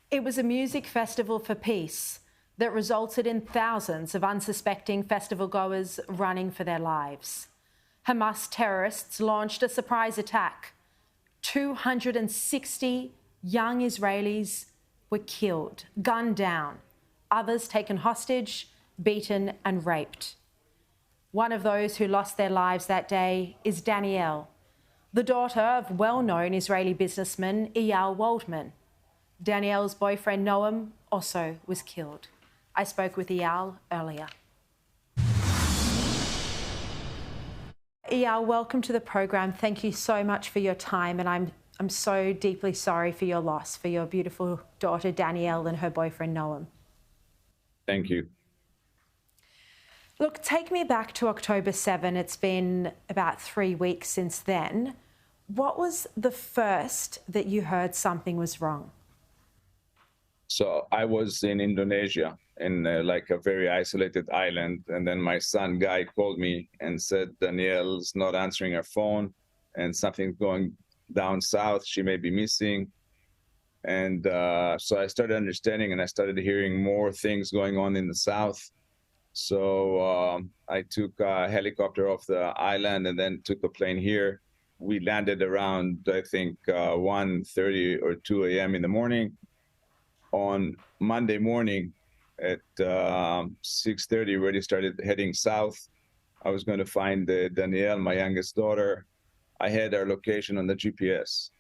It was a music festival for peace that resulted in thousands of unsuspecting festival goers running for their lives. Hamas terrorists launched a surprise attack. 260 young Israelis were killed, gunned down, others taken hostage, beaten and raped. One of those who lost their lives that day is Danielle, the daughter of well-known Israeli businessman Eyal Waldman. Danielle's boyfriend Noam also was killed. I spoke with Eyal earlier. Eyal, welcome to the program. Thank you so much for your time, and I'm so deeply sorry for your loss, for your beautiful daughter Danielle and her boyfriend Noam. Thank you. Look, take me back to October 7. It's been about 3 weeks since then. What was the first that you heard something was wrong? So I was in Indonesia in like a very isolated island. And then my son Guy called me and said, Danielle's not answering her phone and something's going down south. She may be missing. And so I started understanding and I started hearing more things going on in the south. So I took a helicopter off the island and then took a plane here. We landed around, I think, 1:30 or 2 a.m. in the morning. On Monday morning at 6:30, already started heading south. I was going to find Danielle, my youngest daughter. I had our location on the GPS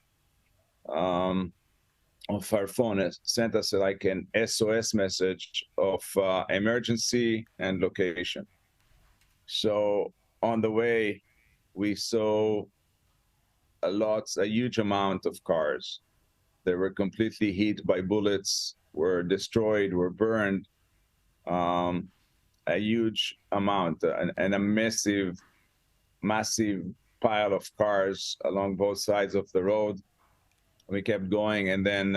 of our phone. It sent us like an SOS message of emergency and location. So on the way, we saw a huge amount of cars. They were completely hit by bullets, were destroyed, were burned, a huge amount, and a massive pile of cars along both sides of the road. We kept going, and then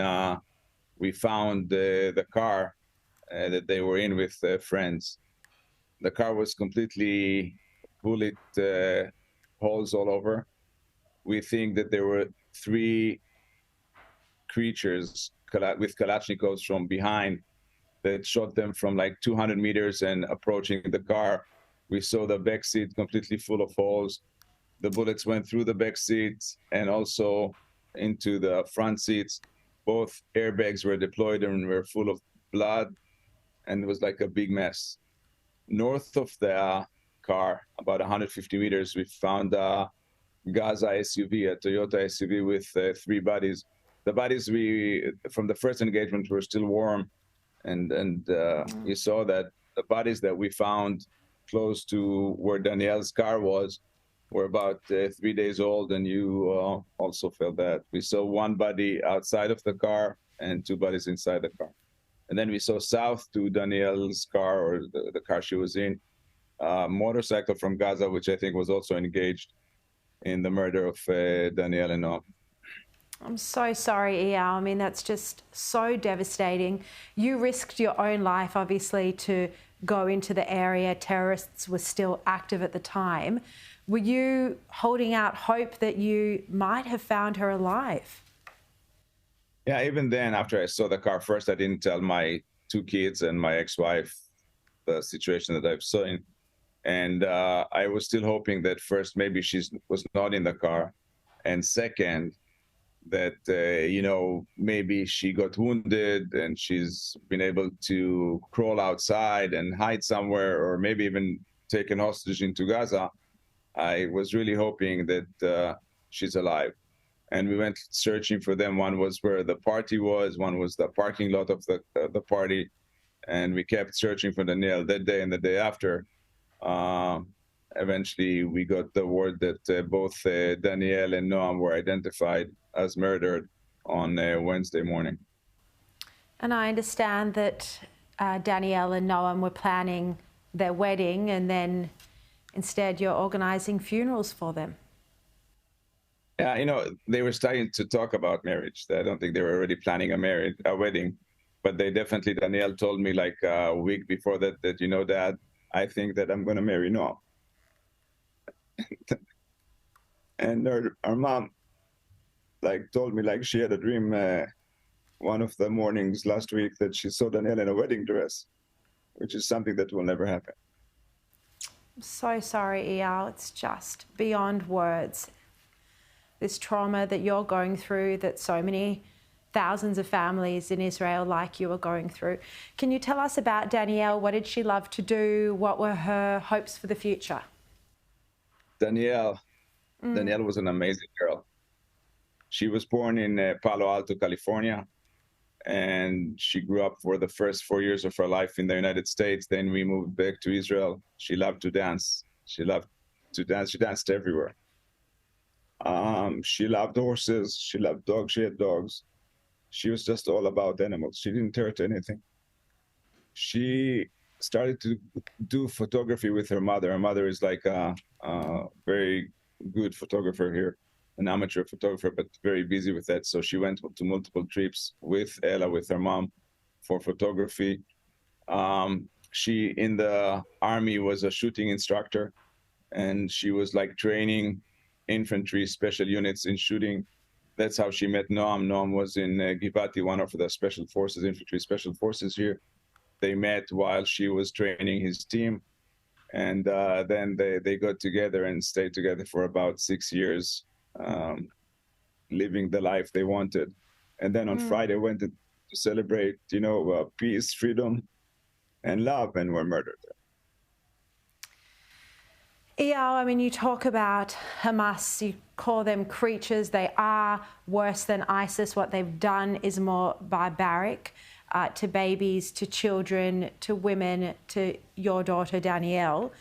we found the car that they were in with friends. The car was completely bullet holes all over. We think that there were 3 creatures with Kalashnikovs from behind that shot them from like 200 meters and approaching the car. We saw the back seat completely full of holes. The bullets went through the back seats and also into the front seats. Both airbags were deployed and were full of blood, and it was like a big mess. North of the car, about 150 meters, we found a Gaza SUV, a Toyota SUV with 3 bodies. The bodies from the first engagement were still warm, and you saw that the bodies that we found close to where Danielle's car was were about 3 days old, and you also felt that. We saw 1 body outside of the car and 2 bodies inside the car. And then we saw south to Danielle's car, or the car she was in, a motorcycle from Gaza, which I think was also engaged in the murder of Danielle and Noam. I'm so sorry, Eyal. I mean, that's just so devastating. You risked your own life, obviously, to go into the area. Terrorists were still active at the time. Were you holding out hope that you might have found her alive? Yeah, even then, after I saw the car first, I didn't tell my 2 kids and my ex-wife the situation that I've seen. And I was still hoping that first, maybe she was not in the car. And second, that, maybe she got wounded and she's been able to crawl outside and hide somewhere, or maybe even taken hostage into Gaza. I was really hoping that she's alive. And we went searching for them. One was where the party was, one was the parking lot of the party. And we kept searching for Danielle that day and the day after. Eventually, we got the word that both Danielle and Noam were identified as murdered on Wednesday morning. And I understand that Danielle and Noam were planning their wedding, and then instead you're organising funerals for them. Yeah, they were starting to talk about marriage. I don't think they were already planning a wedding, but Danielle told me like a week before that, Dad, I think that I'm going to marry Noam. And our mom told me she had a dream one of the mornings last week that she saw Danielle in a wedding dress, which is something that will never happen. I'm so sorry, Eyal. It's just beyond words. This trauma that you're going through, that so many thousands of families in Israel like you are going through. Can you tell us about Danielle? What did she love to do? What were her hopes for the future? Danielle was an amazing girl. She was born in Palo Alto, California, and she grew up for the first 4 years of her life in the United States. Then we moved back to Israel. She loved to dance. She danced everywhere. She loved horses. She loved dogs. She had dogs. She was just all about animals. She didn't hurt anything. She started to do photography with her mother. Her mother is like a very good photographer here, an amateur photographer, but very busy with that. So she went to multiple trips with Ella, with her mom, for photography. She, in the army, was a shooting instructor, and she was like training infantry special units in shooting. That's how she met Noam. Noam was in Givati, one of the special forces, infantry special forces here. They met while she was training his team. And then they got together and stayed together for about 6 years, living the life they wanted. And then on Friday went to celebrate, peace, freedom, and love, and were murdered. Eyal, I mean, you talk about Hamas, you call them creatures. They are worse than ISIS. What they've done is more barbaric to babies, to children, to women, to your daughter, Danielle.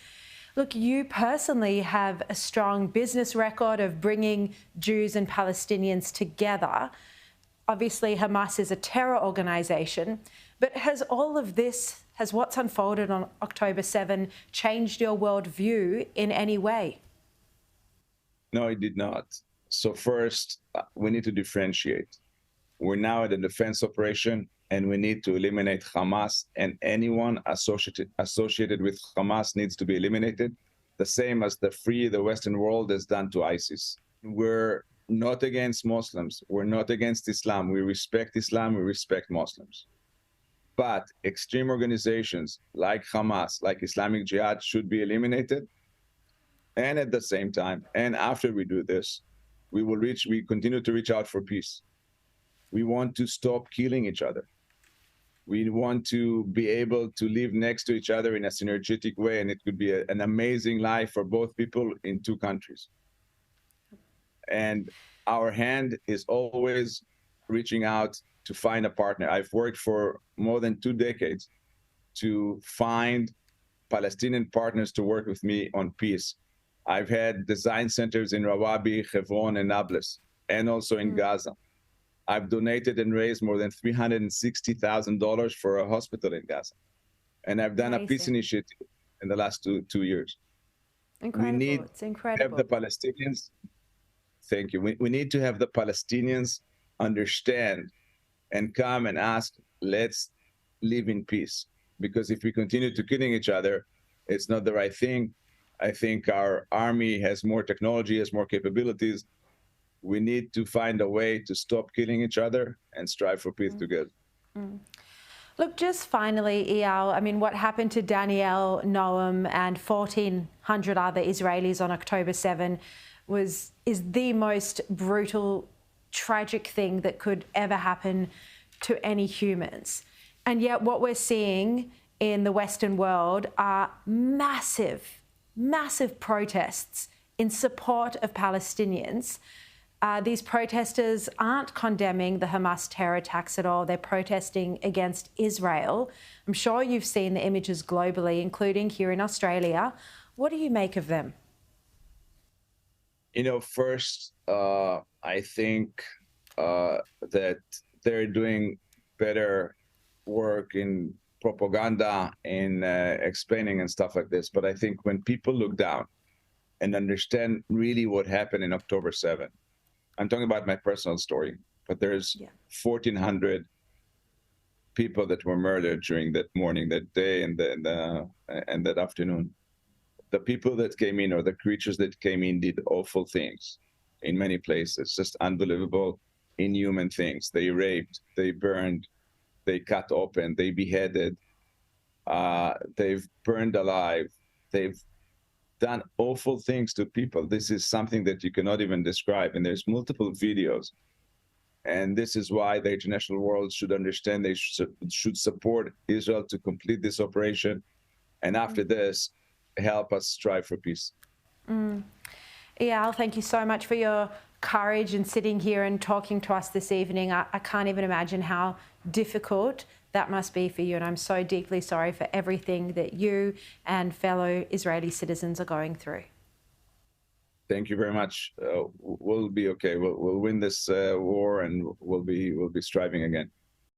Look, you personally have a strong business record of bringing Jews and Palestinians together. Obviously, Hamas is a terror organisation, but has all of this, has what's unfolded on October 7 changed your worldview in any way? No, it did not. So first, we need to differentiate. We're now at a defense operation, and we need to eliminate Hamas, and anyone associated with Hamas needs to be eliminated, the same as the Western world has done to ISIS. We're not against Muslims. We're not against Islam. We respect Islam. We respect Muslims. But extreme organizations like Hamas, like Islamic Jihad, should be eliminated. And at the same time, and after we do this, we continue to reach out for peace. We want to stop killing each other. We want to be able to live next to each other in a synergetic way, and it could be an amazing life for both people in two countries. And our hand is always reaching out to find a partner. I've worked for more than 2 decades to find Palestinian partners to work with me on peace. I've had design centers in Rawabi, Hebron, and Nablus, and also in Gaza. I've donated and raised more than $360,000 for a hospital in Gaza. And I've done a peace initiative in the last two years. Incredible. We need it's incredible. to have the Palestinians. Thank you. We need to have the Palestinians understand and come and ask, let's live in peace. Because if we continue to killing each other, it's not the right thing. I think our army has more technology, has more capabilities. We need to find a way to stop killing each other and strive for peace together. Look, just finally, Eyal, I mean, what happened to Danielle, Noam, and 1,400 other Israelis on October 7 is the most brutal, tragic thing that could ever happen to any humans. And yet what we're seeing in the Western world are massive, massive protests in support of Palestinians. These protesters aren't condemning the Hamas terror attacks at all. They're protesting against Israel. I'm sure you've seen the images globally, including here in Australia. What do you make of them? First, I think that they're doing better work in propaganda, in explaining and stuff like this. But I think when people look down and understand really what happened in October 7, I'm talking about my personal story, but there's 1,400 people that were murdered during that morning, that day, and that afternoon. The people that came in, or the creatures that came in, did awful things in many places, just unbelievable. inhuman things. They raped, they burned, they cut open, they beheaded, they've burned alive, they've done awful things to people. This is something that you cannot even describe, and there's multiple videos. And this is why the international world should understand they should support Israel to complete this operation, and after this, help us strive for peace. Eyal, thank you so much for your courage and sitting here and talking to us this evening. I can't even imagine how difficult that must be for you, and I'm so deeply sorry for everything that you and fellow Israeli citizens are going through. Thank you very much. We'll be okay. We'll win this war, and we'll be striving again.